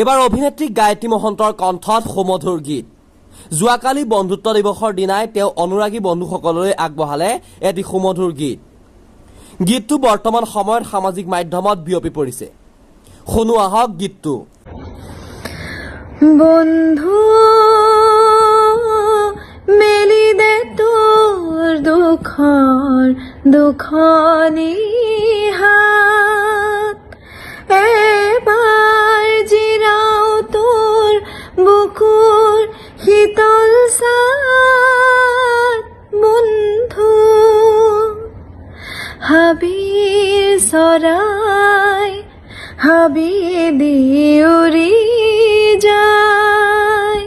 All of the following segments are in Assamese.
এবাৰ অভিনেত্ৰী গায়ত্ৰী মহন্তৰ কণ্ঠত সুমধুৰ গীত। যোৱাকালি বন্ধুত্ব দিৱসৰ দিনাই তেওঁ অনুৰাগী বন্ধুসকললৈ আগবঢ়ালে এটি সুমধুৰ গীত। গীতটো বৰ্তমান সময়ত সামাজিক মাধ্যমত বিয়পি পৰিছে। শুনো আহক গীতটো। বন্ধু মেলি দে তোৰ দুখনি হাত, এবাৰ জিৰাও তোৰ বুকুৰ শীতল ছাট। বন্ধু হাবিৰ চৰাই হাবিদি উৰি যায়,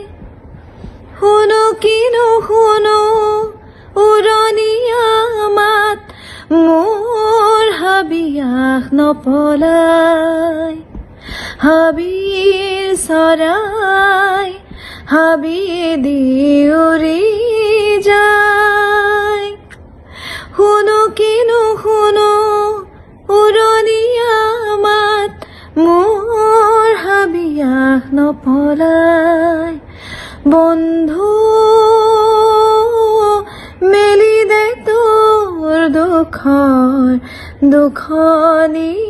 শুনো কিনো শুনো উৰণীয়া মাত, মোৰ হাবিয়াস নপলাই। হাবিৰ চৰাই হাবিদি উৰি যায়, শুনো কিনো শুনো উৰণীয়া মাত, মোৰ হাবিয়াস নপলাই। বন্ধু মেলি দে তোৰ দুখনি